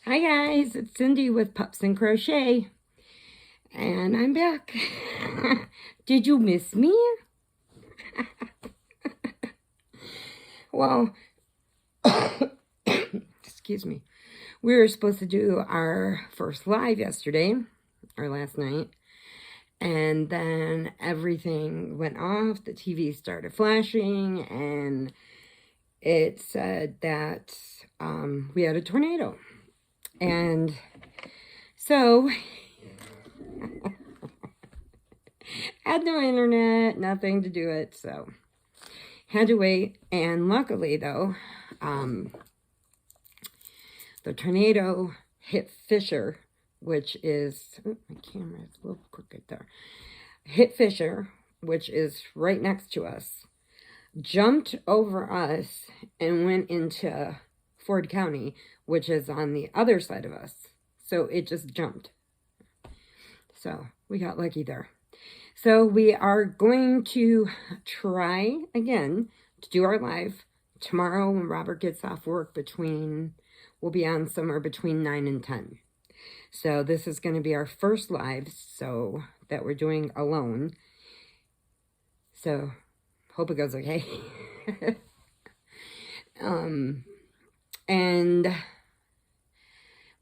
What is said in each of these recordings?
Hi guys, it's Cindy with Pups and Crochet, and I'm back. Did you miss me? Well, excuse me. We were supposed to do our first live yesterday, or last night, and then everything went off. The TV started flashing, and it said that we had a tornado. And so had no internet, nothing to do it, so had to wait. And luckily though, the tornado hit Fisher, which is, oh, my camera is a little crooked there, hit Fisher, which is right next to us, jumped over us and went into Ford County, which is on the other side of us. So it just jumped. So we got lucky there. So we are going to try again to do our live tomorrow when Robert gets off work. We'll be on somewhere between 9 and 10. So this is going to be our first live, so that we're doing alone. So hope it goes okay. And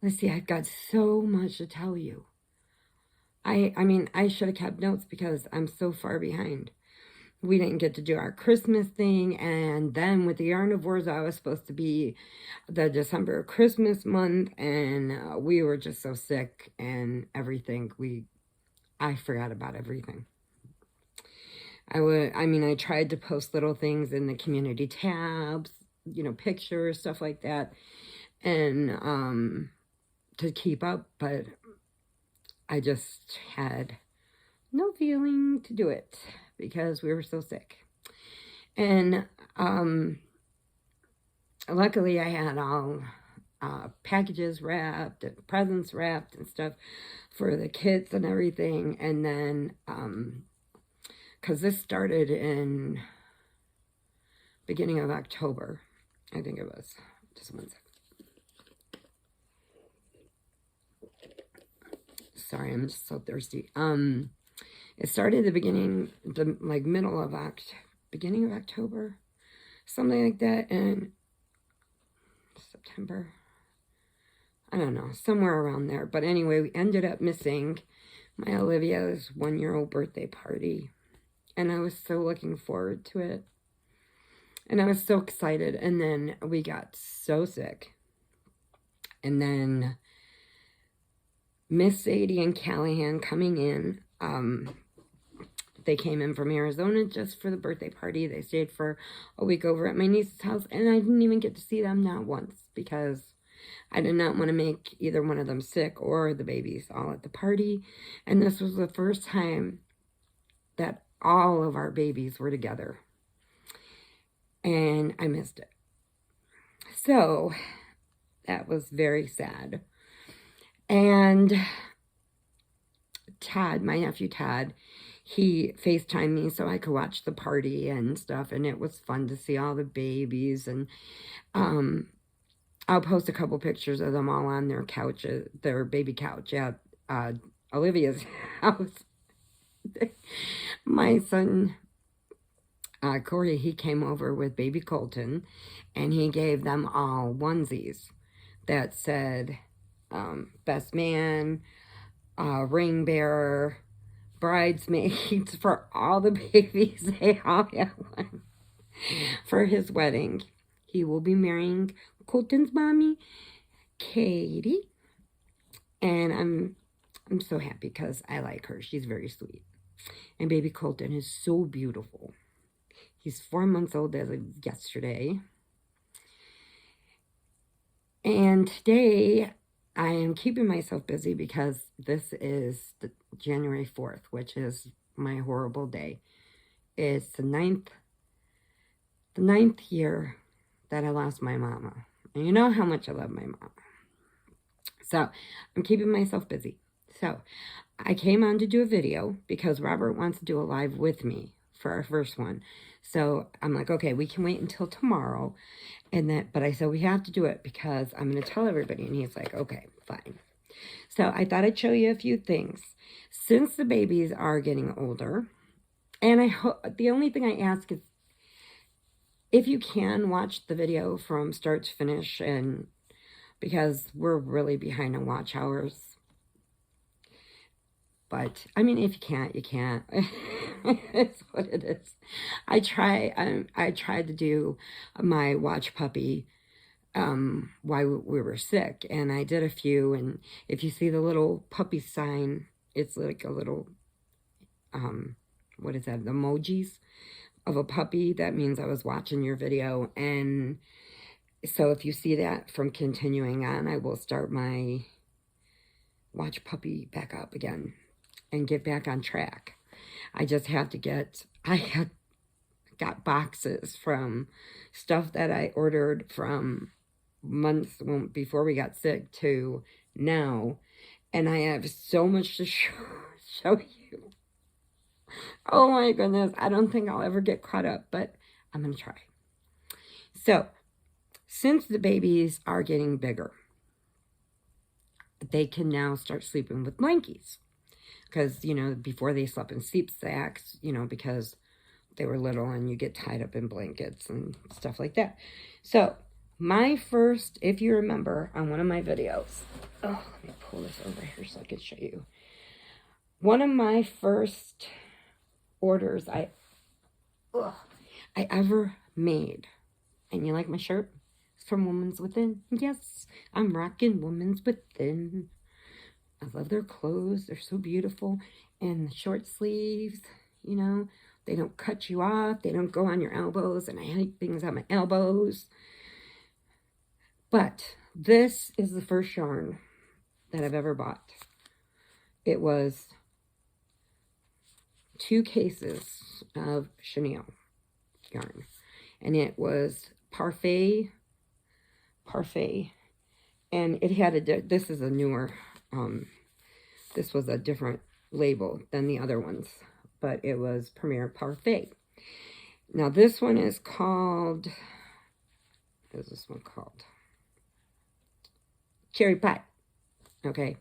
let's see, I've got so much to tell you. I mean, I should have kept notes because I'm so far behind. We didn't get to do our Christmas thing, and then with the Yarn of Warsaw, I was supposed to be the December Christmas month, and we were just so sick and everything. I forgot about everything. I tried to post little things in the community tabs, pictures, stuff like that, and to keep up, but I just had no feeling to do it because we were so sick. And luckily I had all packages wrapped and presents wrapped and stuff for the kids and everything. And then because this started in beginning of October, I think it was. Just one second. Sorry, I'm just so thirsty. It started middle of beginning of October, something like that, and September. I don't know, somewhere around there. But anyway, we ended up missing my Olivia's 1-year-old birthday party, and I was so looking forward to it, and I was so excited. And then we got so sick, and then Miss Sadie and Callahan coming in. They came in from Arizona just for the birthday party. They stayed for a week over at my niece's house, and I didn't even get to see them not once because I did not want to make either one of them sick or the babies all at the party. And this was the first time that all of our babies were together, and I missed it. So that was very sad. And Todd, my nephew Todd, he FaceTimed me so I could watch the party and stuff, and it was fun to see all the babies. And I'll post a couple pictures of them all on their couch, their baby couch at Olivia's house. My son Corey, he came over with baby Colton, and he gave them all onesies that said best man, ring bearer, bridesmaids for all the babies. They all have one for his wedding. He will be marrying Colton's mommy, Katie, and I'm so happy because I like her. She's very sweet, and baby Colton is so beautiful. He's 4 months old as of yesterday, and today I am keeping myself busy because this is the January 4th, which is my horrible day. It's the ninth year that I lost my mama. And you know how much I love my mama. So I'm keeping myself busy. So I came on to do a video because Robert wants to do a live with me for our first one. So I'm like, okay, we can wait until tomorrow. But I said, we have to do it because I'm going to tell everybody. And he's like, okay, fine. So I thought I'd show you a few things. Since the babies are getting older, and I hope, the only thing I ask is, if you can, watch the video from start to finish, and because we're really behind on watch hours. But, I mean, if you can't, you can't. It's what it is. I tried to do my watch puppy while we were sick, and I did a few, and if you see the little puppy sign, it's like a little, what is that, the emojis of a puppy. That means I was watching your video, and so if you see that from continuing on, I will start my watch puppy back up again and get back on track. I just have to get, I have got boxes from stuff that I ordered from months before we got sick to now, and I have so much to show you. Oh my goodness, I don't think I'll ever get caught up, but I'm going to try. So, since the babies are getting bigger, they can now start sleeping with blankies. Because, you know, before they slept in sleep sacks, you know, because they were little and you get tied up in blankets and stuff like that. So, my first, if you remember on one of my videos, oh, let me pull this over here so I can show you. One of my first orders I ever made, and you like my shirt? It's from Woman's Within. Yes, I'm rocking Woman's Within. I love their clothes. They're so beautiful. And the short sleeves, you know, they don't cut you off. They don't go on your elbows. And I hate things on my elbows. But this is the first yarn that I've ever bought. It was 2 cases of chenille yarn. And it was Parfait. And it had this is a newer, this was a different label than the other ones, but it was Premier Parfait. Now this one is called, what is this one called? Cherry Pie. Okay.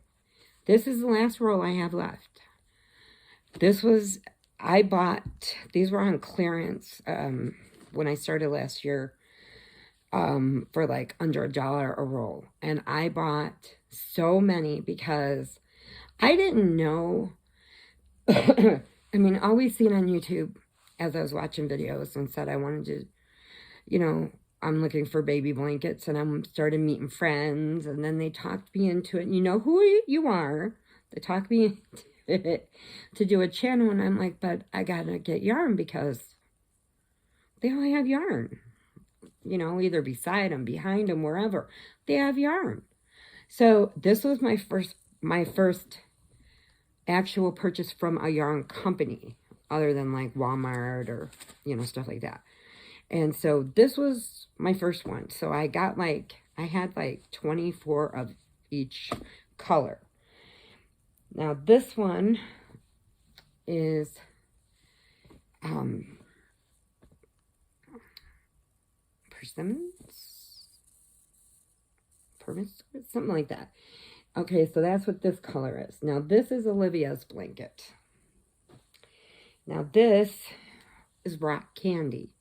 This is the last roll I have left. This was, I bought, these were on clearance when I started last year for like under $1 a roll. And I bought so many because I didn't know, I mean, always seen on YouTube as I was watching videos and said I wanted to, you know, I'm looking for baby blankets, and I started meeting friends, and then they talked me into it. And you know who you are. They talked me into it to do a channel, and I'm like, but I gotta get yarn because they all have yarn. You know, either beside them, behind them, wherever. They have yarn. So this was my first actual purchase from a yarn company, other than like Walmart or, you know, stuff like that. And so this was my first one. So I got like, I had like 24 of each color. Now this one is persimmons, something like that. Okay, so that's what this color is. Now this is Olivia's blanket. Now this is Rock Candy.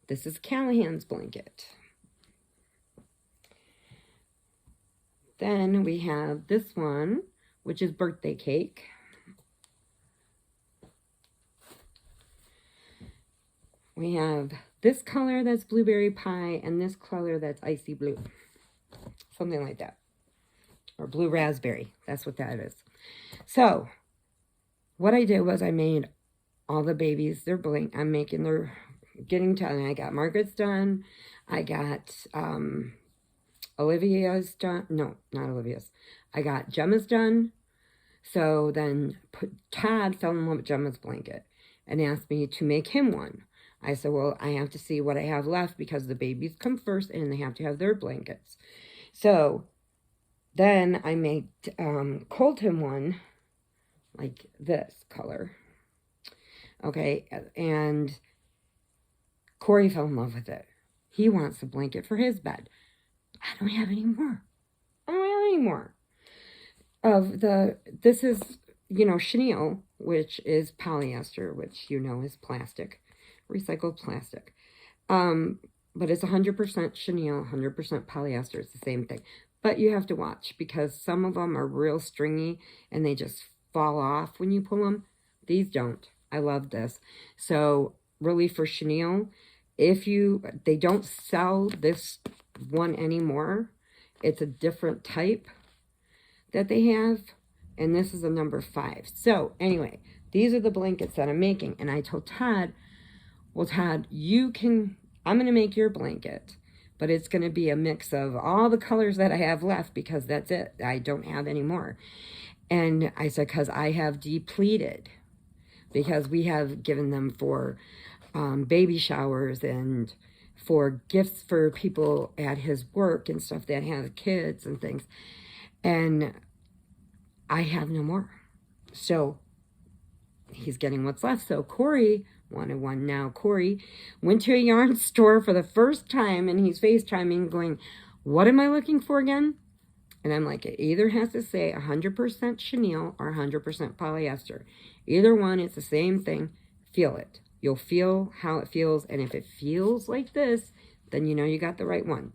This is Callahan's blanket. Then we have this one, which is Birthday Cake. We have this color that's Blueberry Pie, and this color that's Icy Blue. Something like that. Or Blue Raspberry. That's what that is. So, what I did was I made all the babies their blank. I'm making their, getting done. I got Margaret's done. I got Olivia's done. No, not Olivia's. I got Gemma's done. So then Todd fell in love with Gemma's blanket and asked me to make him one. I said, well, I have to see what I have left because the babies come first and they have to have their blankets. So then I made Colton one like this color. Okay, and Corey fell in love with it. He wants the blanket for his bed. I don't have any more. I don't have any more. This is, chenille, which is polyester, which is plastic, recycled plastic. But it's 100% chenille, 100% polyester. It's the same thing. But you have to watch because some of them are real stringy and they just fall off when you pull them. These don't. I love this. So really for chenille, they don't sell this one anymore. It's a different type that they have. And this is a number 5. So anyway, these are the blankets that I'm making. And I told Todd, well, Todd, I'm going to make your blanket, but it's going to be a mix of all the colors that I have left because that's it. I don't have any more. And I said, because I have depleted, because we have given them for baby showers and for gifts for people at his work and stuff that have kids and things. And I have no more. So he's getting what's left. So Corey wanted one. Now Corey went to a yarn store for the first time and he's FaceTiming going, what am I looking for again? And I'm like, it either has to say 100% chenille or 100% polyester. Either one, it's the same thing. Feel it. You'll feel how it feels. And if it feels like this, then you know you got the right one.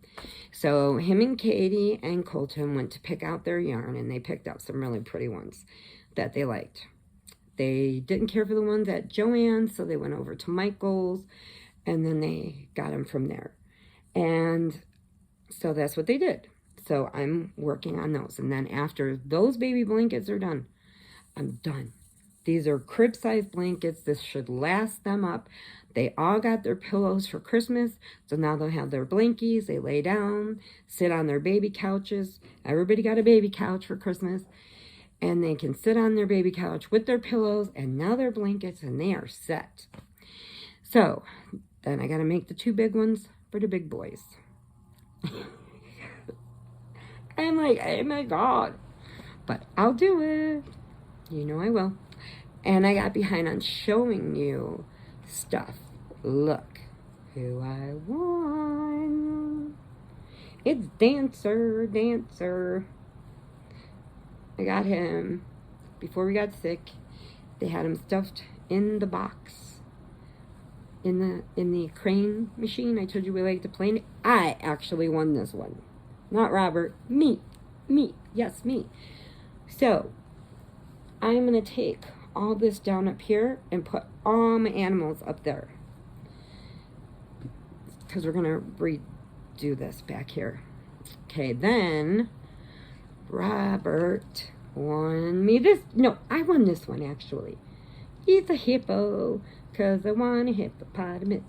So him and Katie and Colton went to pick out their yarn and they picked out some really pretty ones that they liked. They didn't care for the ones at Joann's, so they went over to Michael's and then they got them from there. And so that's what they did. So I'm working on those. And then after those baby blankets are done, I'm done. These are crib-sized blankets. This should last them up. They all got their pillows for Christmas. So now they'll have their blankies. They lay down, sit on their baby couches. Everybody got a baby couch for Christmas. And they can sit on their baby couch with their pillows and now their blankets, and they are set. So then I got to make the 2 big ones for the big boys. I'm like, oh my God. But I'll do it. You know I will. And I got behind on showing you stuff. Look who I won. It's Dancer. I got him before we got sick. They had him stuffed in the box. In the crane machine. I told you we like to play it. I actually won this one. Not Robert. Me. Yes, me. So, I'm going to take all this down up here and put all my animals up there. Because we're going to redo this back here. Okay, then Robert won me this. No, I won this one actually. He's a hippo because I want a hippopotamus.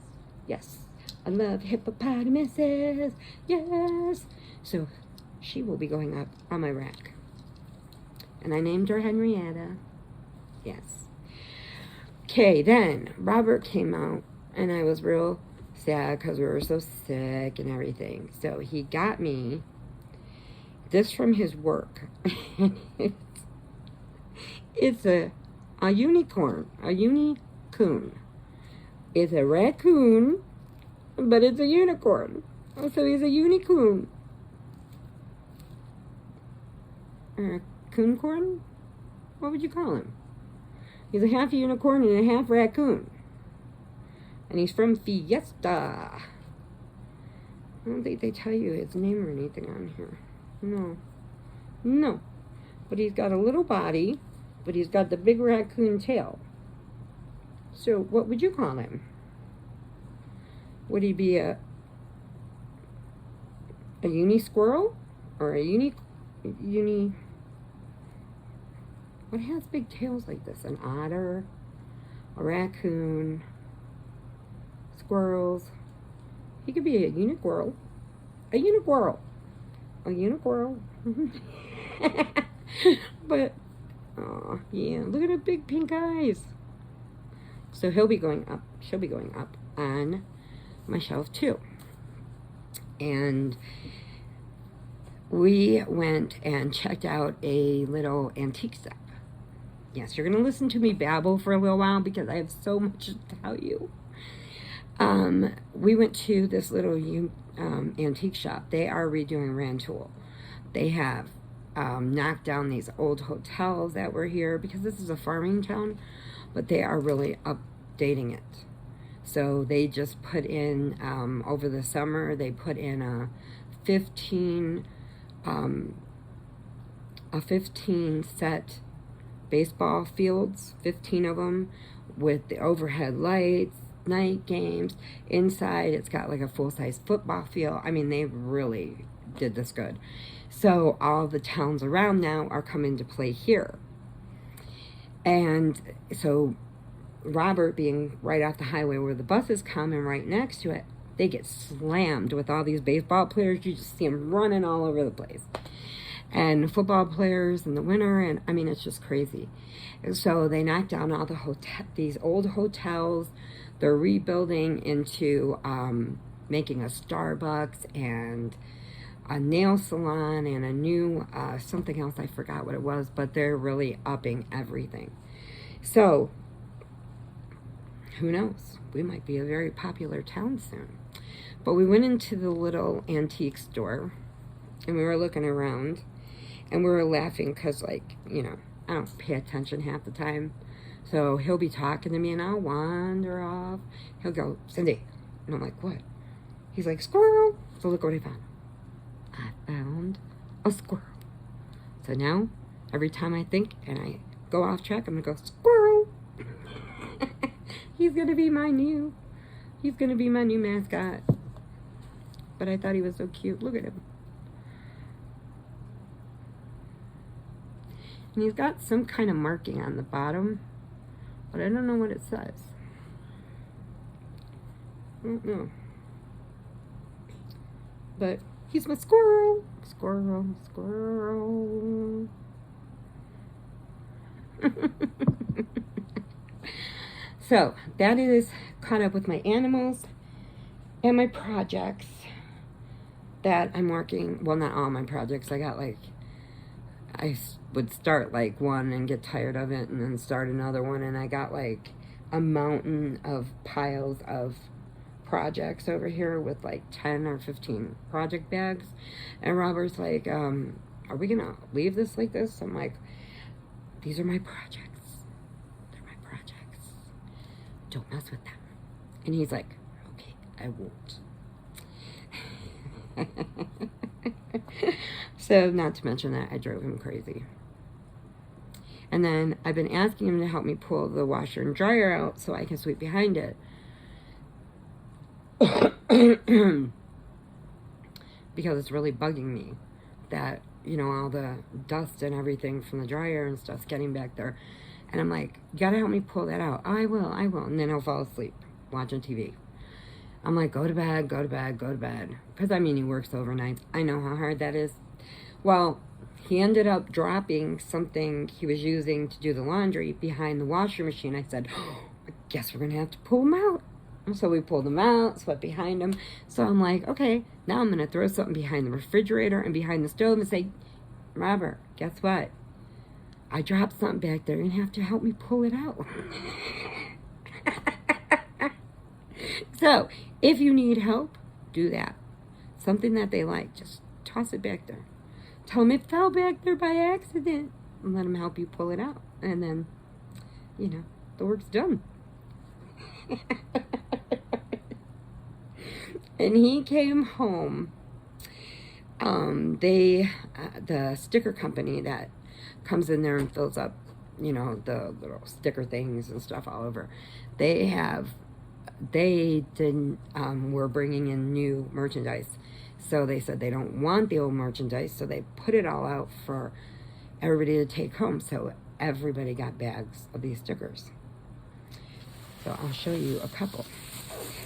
Yes, I love hippopotamuses. Yes. So she will be going up on my rack. And I named her Henrietta. Yes. Okay, then Robert came out and I was real sad because we were so sick and everything. So he got me this from his work. It's a unicorn, a unicoon. It's a raccoon, but it's a unicorn. So he's a unicoon. A cooncorn? What would you call him? He's a half unicorn and a half raccoon. And he's from Fiesta. I don't think they tell you his name or anything on here. No. But he's got a little body, but he's got the big raccoon tail. So what would you call him? Would he be a uni squirrel? Or a uni... What has big tails like this? An otter? A raccoon? Squirrels? He could be a uniquirl. A uniquirl. A uniquirl. But, oh yeah, look at her big pink eyes. So he'll be going up. She'll be going up on my shelf too. And we went and checked out a little antique shop. yes, you're going to listen to me babble for a little while because I have so much to tell you. We went to this little antique shop. They are redoing Rantoul. They have knocked down these old hotels that were here because this is a farming town, but they are really updating it. So they just put in, over the summer, they put in a 15 set baseball fields, 15 of them, with the overhead lights, night games. Inside, it's got like a full-size football field. I mean, they really did this good. So all the towns around now are coming to play here. And so Robert, being right off the highway where the buses come and right next to it, they get slammed with all these baseball players. You just see them running all over the place. And football players in the winter, and I mean, it's just crazy. And so they knocked down all these old hotels. They're rebuilding into making a Starbucks and a nail salon and a new something else. I forgot what it was, but they're really upping everything. So who knows? We might be a very popular town soon. But we went into the little antique store and we were looking around and we were laughing because, like, you know, I don't pay attention half the time. So he'll be talking to me and I'll wander off. He'll go, Cindy. And I'm like, what? He's like, squirrel. So look what I found. I found a squirrel. So now, every time I think and I go off track, I'm going to go, squirrel. He's going to be my new mascot. But I thought he was so cute. Look at him. And he's got some kind of marking on the bottom, but I don't know what it says. I don't know. But he's my squirrel. Squirrel, squirrel. So, that is caught up with my animals and my projects that I'm working. Well, not all my projects. I got like, I would start like one and get tired of it and then start another one. And I got like a mountain of piles of projects over here with like 10 or 15 project bags. And Robert's like, are we going to leave this like this? I'm like, these are my projects. They're my projects. Don't mess with them. And he's like, okay, I won't. So, not to mention that I drove him crazy. And then I've been asking him to help me pull the washer and dryer out so I can sweep behind it. Because it's really bugging me that, you know, all the dust and everything from the dryer and stuff's getting back there. And I'm like, you gotta help me pull that out. Oh, I will. And then he'll fall asleep watching TV. I'm like, go to bed, go to bed, go to bed. Because, I mean, he works overnight. I know how hard that is. Well, he ended up dropping something he was using to do the laundry behind the washer machine. I said, oh, I guess we're going to have to pull him out. And so we pulled him out, swept behind him. So I'm like, okay, now I'm going to throw something behind the refrigerator and behind the stove and say, Robert, guess what? I dropped something back there. You're going to have to help me pull it out. So, if you need help, do that. Something that they like, just toss it back there. Tell them it fell back there by accident. And let them help you pull it out. And then, you know, the work's done. And he came home. The sticker company that comes in there and fills up, you know, the little sticker things and stuff all over. Were bringing in new merchandise. So they said they don't want the old merchandise, so they put it all out for everybody to take home. So everybody got bags of these stickers. So I'll show you a couple.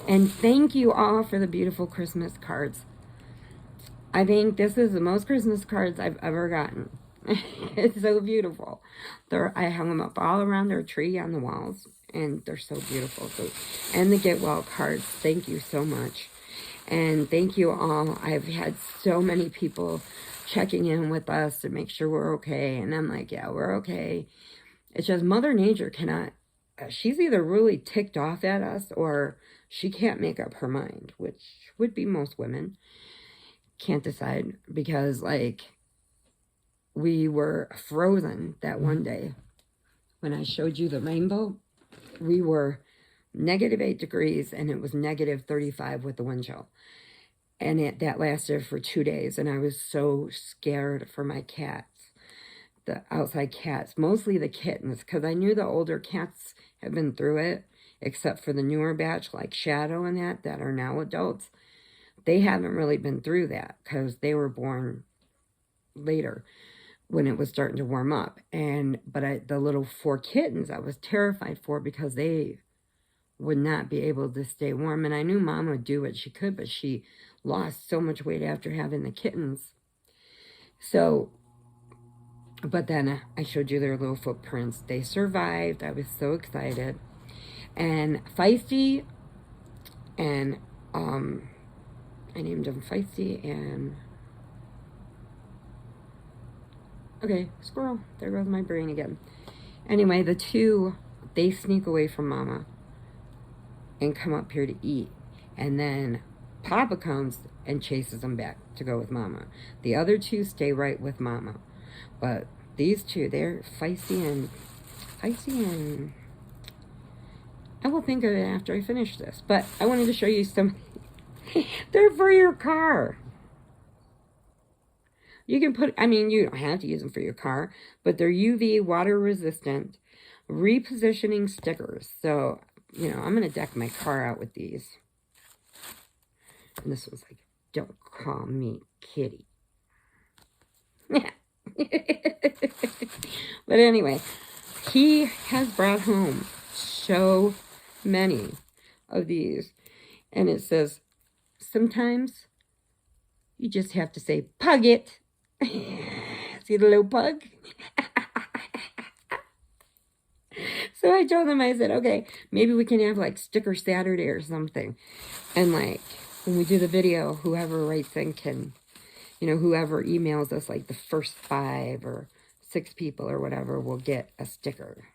And thank you all for the beautiful Christmas cards. I think this is the most Christmas cards I've ever gotten. It's so beautiful. I hung them up all around their tree on the walls, and they're so beautiful. So, and the Get Well cards, thank you so much. And thank you all. I've had so many people checking in with us to make sure we're okay. And I'm like, yeah, we're okay. It's just Mother Nature cannot, she's either really ticked off at us or she can't make up her mind, which would be most women. Can't decide because, like, we were frozen that one day when I showed you the rainbow. We were -8 degrees and it was -35 with the wind chill. And that lasted for 2 days. And I was so scared for my cats, the outside cats, mostly the kittens, because I knew the older cats have been through it, except for the newer batch like Shadow and that are now adults. They haven't really been through that because they were born later when it was starting to warm up. But the little 4 kittens I was terrified for because they would not be able to stay warm. And I knew Mom would do what she could, but she lost so much weight after having the kittens. So, but then I showed you their little footprints. They survived. I was so excited. And Feisty, and I named them Feisty and, okay, squirrel. There goes my brain again. Anyway, the 2, they sneak away from Mama and come up here to eat. And then Papa comes and chases them back to go with Mama. The other 2 stay right with Mama. But these 2, they're feisty and I will think of it after I finish this. But I wanted to show you some. They're for your car. You can put, I mean, you don't have to use them for your car, but they're UV water resistant repositioning stickers. So, you know, I'm going to deck my car out with these. And this was like, don't call me Kitty. But anyway, he has brought home so many of these. And it says, sometimes you just have to say, pug it. See the little pug? So I told them, I said, okay, maybe we can have like Sticker Saturday or something. And like, when we do the video, whoever writes in can, you know, whoever emails us, like the first 5 or 6 people or whatever will get a sticker.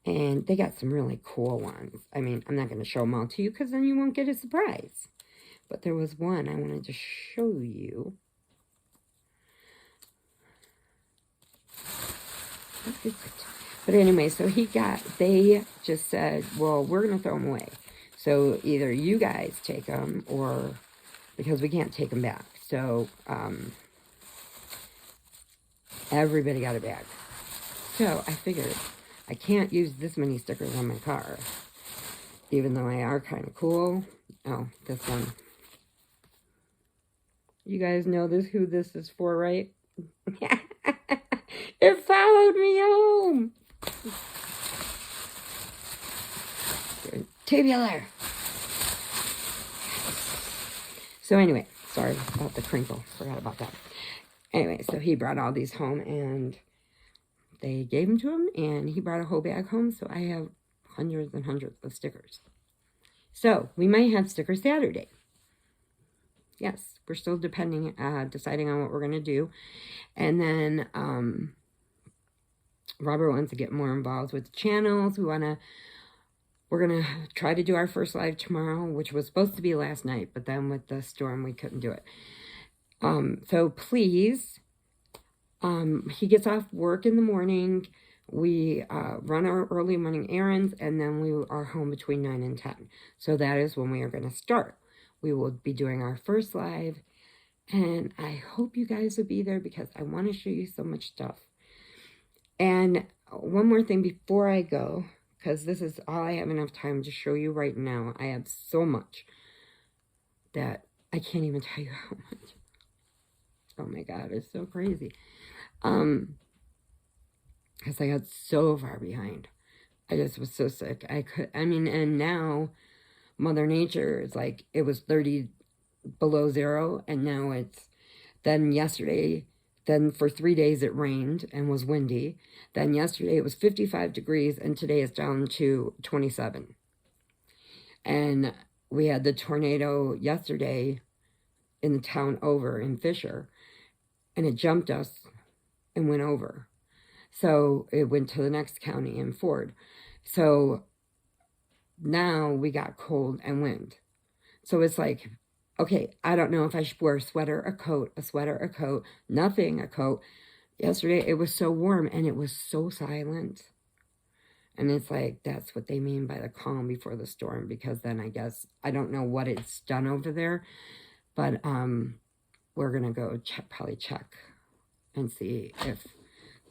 And they got some really cool ones. I mean, I'm not going to show them all to you because then you won't get a surprise. But there was one I wanted to show you. But anyway, so they just said, well, we're going to throw them away. So either you guys take them or, because we can't take them back. So everybody got a bag. So I figured I can't use this many stickers on my car, even though they are kind of cool. Oh, this one. You guys know who this is for, right? It followed me home. Tubular. So anyway, sorry about the crinkle. Forgot about that. Anyway, so he brought all these home and they gave them to him and he brought a whole bag home. So I have hundreds and hundreds of stickers. So we might have Sticker Saturday. Yes, we're still deciding on what we're going to do. And then Robert wants to get more involved with the channels. We're going to try to do our first live tomorrow, which was supposed to be last night, but then with the storm, we couldn't do it. So please, he gets off work in the morning. We run our early morning errands, and then we are home between 9 and 10. So that is when we are going to start. We will be doing our first live, and I hope you guys will be there because I want to show you so much stuff. And one more thing before I go, because this is all I have enough time to show you right now. I have so much that I can't even tell you how much. Oh my God, it's so crazy. Because I got so far behind. I just was so sick. And now Mother Nature is like, it was 30 below zero, and now then yesterday, then for 3 days it rained and was windy. Then yesterday it was 55 degrees, and today it's down to 27. And we had the tornado yesterday in the town over in Fisher, and it jumped us and went over. So it went to the next county in Ford. So now we got cold and wind. So it's like, okay, I don't know if I should wear a sweater, a coat, a sweater, a coat, nothing, a coat. Yesterday it was so warm and it was so silent. And it's like, that's what they mean by the calm before the storm, because then I guess, I don't know what it's done over there, but we're going to go probably check and see if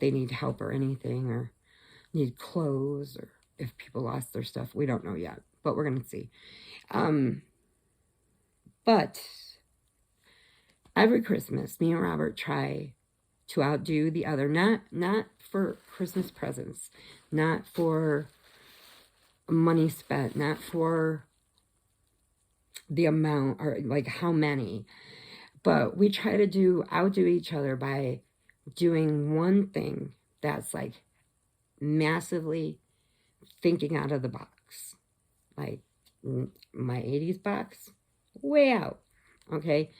they need help or anything, or need clothes, or if people lost their stuff. We don't know yet, but we're going to see. But every Christmas, me and Robert try to outdo the other, not for Christmas presents, not for money spent, not for the amount or like how many, but we try to outdo each other by doing one thing that's like massively thinking out of the box. Like my 80s box, way out, okay?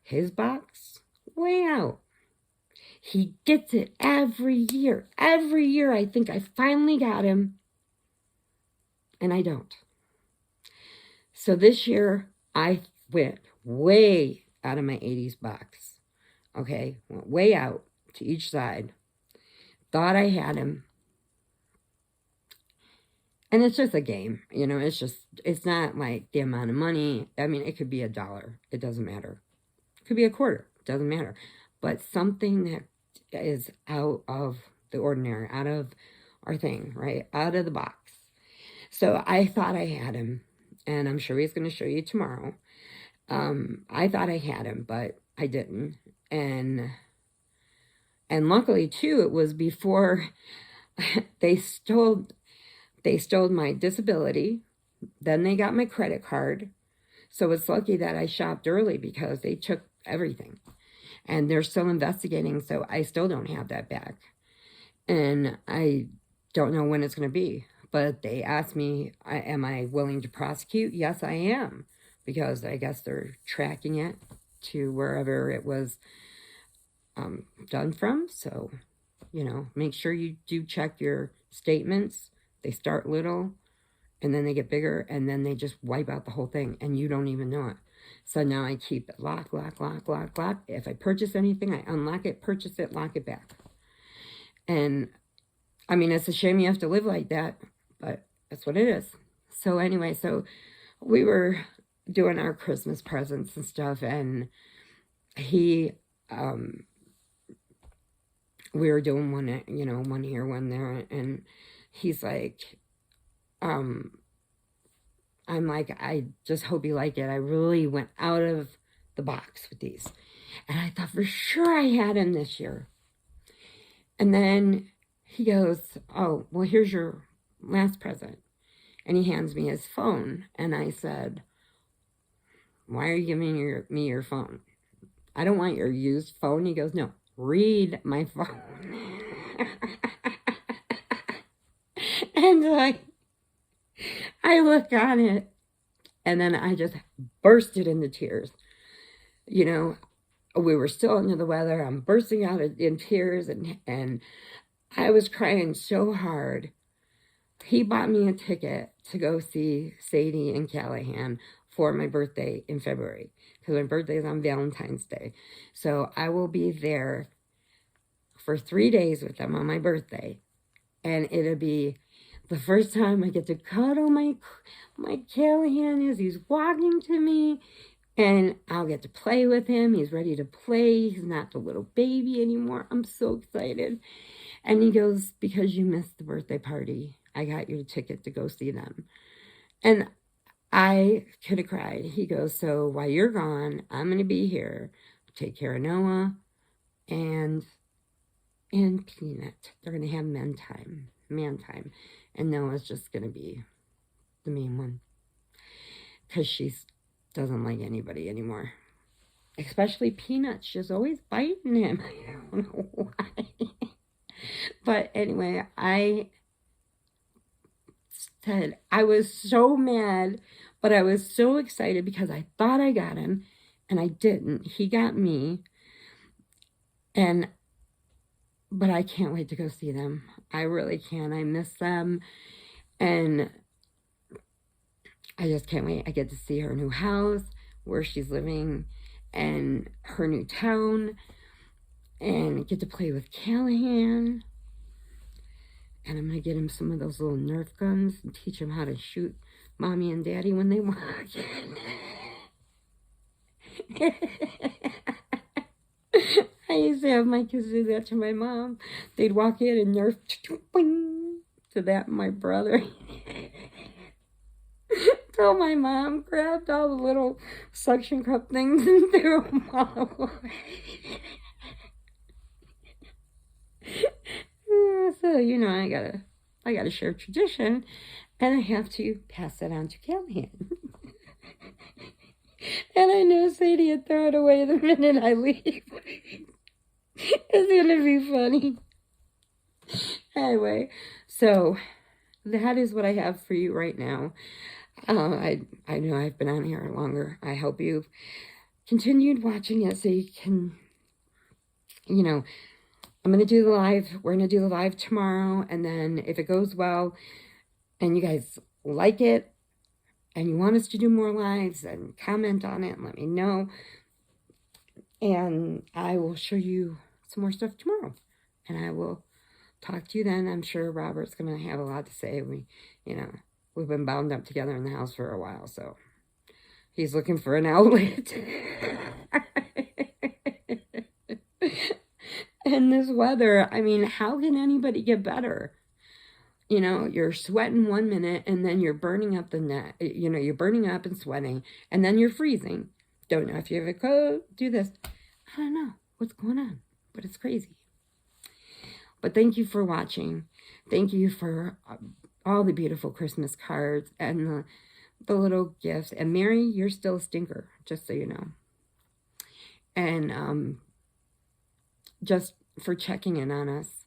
His box, way out. He gets it every year. Every year I think I finally got him, and I don't. So this year I went way out of my 80s box, okay? Went way out to each side. Thought I had him. And it's just a game, you know, it's not like the amount of money. I mean, it could be $1. It doesn't matter. It could be a quarter. It doesn't matter. But something that is out of the ordinary, out of our thing, right? Out of the box. So I thought I had him, and I'm sure he's going to show you tomorrow. I thought I had him, but I didn't. And luckily, too, it was before they stole my disability. Then they got my credit card. So it's lucky that I shopped early, because they took everything. And they're still investigating, so I still don't have that back. And I don't know when it's going to be. But they asked me, am I willing to prosecute? Yes, I am. Because I guess they're tracking it to wherever it was done from. So, you know, make sure you do check your statements. They start little, and then they get bigger, and then they just wipe out the whole thing, and you don't even know it. So now I keep it lock, lock, lock, lock, lock. If I purchase anything, I unlock it, purchase it, lock it back. And, I mean, it's a shame you have to live like that, but that's what it is. So anyway, so we were doing our Christmas presents and stuff, and he, we were doing one, you know, one here, one there, and he's like, I'm like, I just hope you like it. I really went out of the box with these. And I thought for sure I had him this year. And then he goes, oh, well, here's your last present. And he hands me his phone. And I said, why are you giving me your phone? I don't want your used phone. He goes, no, read my phone. And I look on it, and then I just bursted into tears. You know, we were still under the weather. I'm bursting out in tears, and I was crying so hard. He bought me a ticket to go see Sadie and Callahan for my birthday in February, because my birthday is on Valentine's Day. So I will be there for 3 days with them on my birthday, and it'll be the first time I get to cuddle my Callahan as he's walking to me, and I'll get to play with him. He's ready to play. He's not the little baby anymore. I'm so excited. And he goes, because you missed the birthday party, I got you a ticket to go see them. And I could have cried. He goes, so while you're gone, I'm going to be here. Take care of Noah and Peanut. They're going to have man time. And Noah's just going to be the main one, because she doesn't like anybody anymore. Especially Peanut. She's always biting him. I don't know why. But anyway, I said I was so mad, but I was so excited because I thought I got him, and I didn't. He got me. And but I can't wait to go see them. I really can. I miss them. And I just can't wait. I get to see her new house, where she's living, and her new town, and get to play with Callahan. And I'm going to get him some of those little Nerf guns and teach him how to shoot Mommy and Daddy when they walk in. I used to have my kids do that to my mom. They'd walk in and Nerf to that my brother. So my mom grabbed all the little suction cup things and threw them all away. So, you know, I gotta share tradition, and I have to pass it on to Callahan. And I know Sadie would throw it away the minute I leave. It's gonna be funny. Anyway, so that is what I have for you right now. I know I've been on here longer. I hope you've continued watching it so you can, you know, I'm going to do the live. We're going to do the live tomorrow. And then if it goes well and you guys like it and you want us to do more lives, then comment on it and let me know. And I will show you some more stuff tomorrow. And I will talk to you then. I'm sure Robert's going to have a lot to say. We've been bound up together in the house for a while, so he's looking for an outlet. And this weather, I mean, how can anybody get better? You know, you're sweating 1 minute and then you're burning up the neck. You know, you're burning up and sweating and then you're freezing. Don't know if you ever do this. I don't know what's going on, but it's crazy. But thank you for watching. Thank you for all the beautiful Christmas cards and the little gifts. And Mary, you're still a stinker, just so you know. And just for checking in on us.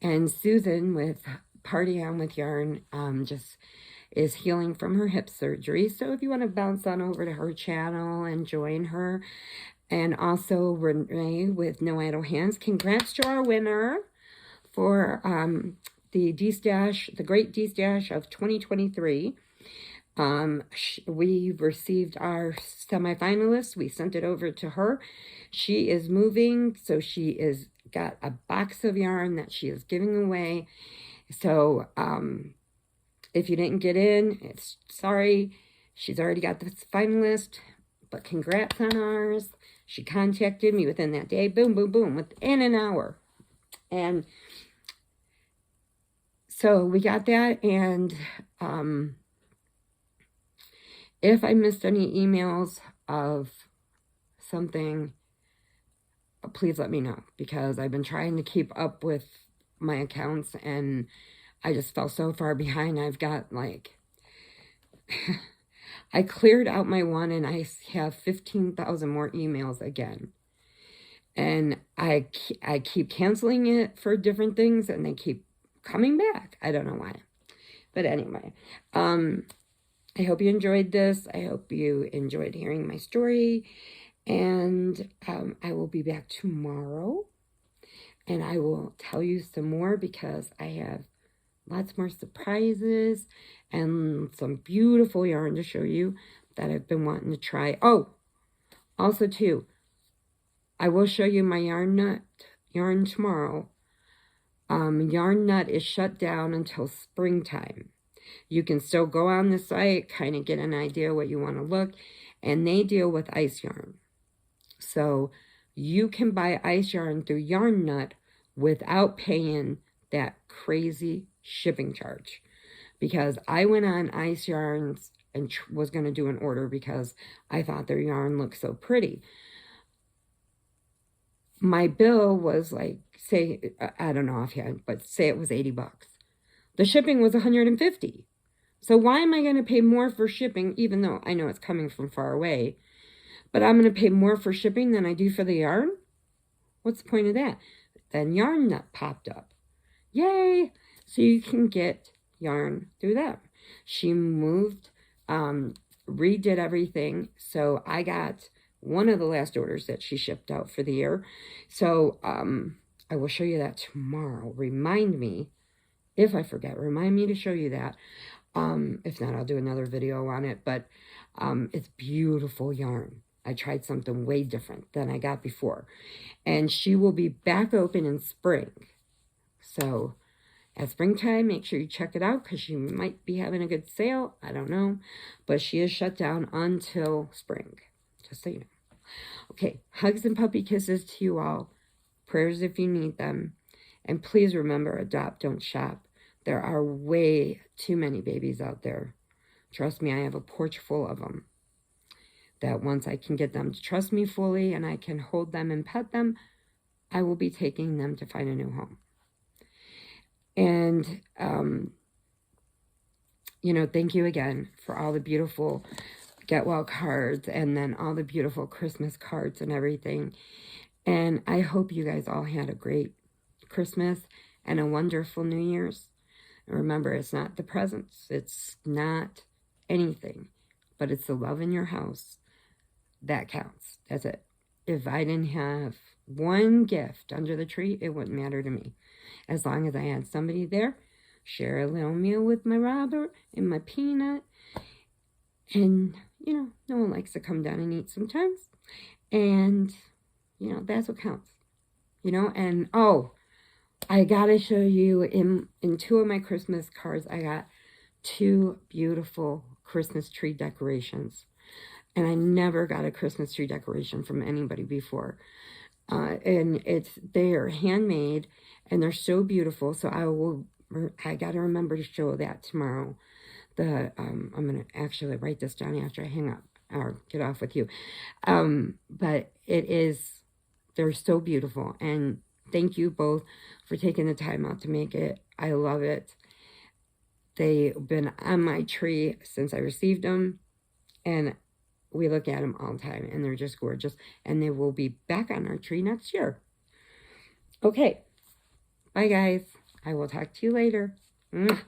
And Susan with Party On With Yarn just is healing from her hip surgery. So if you want to bounce on over to her channel and join her. And also Renee with No Idle Hands. Congrats to our winner for the D-Stash, the Great D-Stash of 2023. We received our semifinalists. We sent it over to her. She is moving, so she is got a box of yarn that she is giving away. So if you didn't get in, it's sorry. She's already got the finalist, but congrats on ours. She contacted me within that day. Boom, boom, boom, within an hour. And so we got that, and if I missed any emails of something, please let me know, because I've been trying to keep up with my accounts, and I just fell so far behind. I've got, like, I cleared out my one, and I have 15,000 more emails again. And I keep canceling it for different things, and they keep coming back. I don't know why. But anyway, I hope you enjoyed this. I hope you enjoyed hearing my story. And I will be back tomorrow. And I will tell you some more, because I have lots more surprises and some beautiful yarn to show you that I've been wanting to try. Oh, also too, I will show you my yarn tomorrow. Yarn Nut is shut down until springtime. You can still go on the site, kind of get an idea what you want to look, and they deal with ice yarn. So you can buy ice yarn through Yarn Nut without paying that crazy shipping charge. Because I went on Ice Yarns and was going to do an order because I thought their yarn looked so pretty. My bill was like, say, I don't know offhand, but say it was 80 bucks. The shipping was 150. So why am I going to pay more for shipping, even though I know it's coming from far away, but I'm going to pay more for shipping than I do for the yarn? What's the point of that? Then Yarn Nut popped up. Yay! So you can get yarn through them. She moved, redid everything. So I got one of the last orders that she shipped out for the year. So I will show you that tomorrow. Remind me, if I forget, remind me to show you that. If not, I'll do another video on it, but it's beautiful yarn. I tried something way different than I got before. And she will be back open in spring. So at springtime, make sure you check it out because she might be having a good sale. I don't know. But she is shut down until spring. Just so you know. Okay, hugs and puppy kisses to you all. Prayers if you need them. And please remember, adopt, don't shop. There are way too many babies out there. Trust me, I have a porch full of them. That once I can get them to trust me fully and I can hold them and pet them, I will be taking them to find a new home. And, you know, thank you again for all the beautiful get well cards and then all the beautiful Christmas cards and everything. And I hope you guys all had a great Christmas and a wonderful New Year's. And remember, it's not the presents. It's not anything. But it's the love in your house. That counts. That's it. If I didn't have one gift under the tree, it wouldn't matter to me. As long as I had somebody there, share a little meal with my Robert and my Peanut. And, you know, no one likes to come down and eat sometimes. And, you know, that's what counts. You know, and, oh, I got to show you in two of my Christmas cards, I got two beautiful Christmas tree decorations. And I never got a Christmas tree decoration from anybody before. And they are handmade and they're so beautiful. So I got to remember to show that tomorrow. I'm going to actually write this down after I hang up or get off with you. But they're so beautiful. And thank you both for taking the time out to make it. I love it. They've been on my tree since I received them. And we look at them all the time. And they're just gorgeous. And they will be back on our tree next year. Okay. Bye, guys. I will talk to you later. Mwah.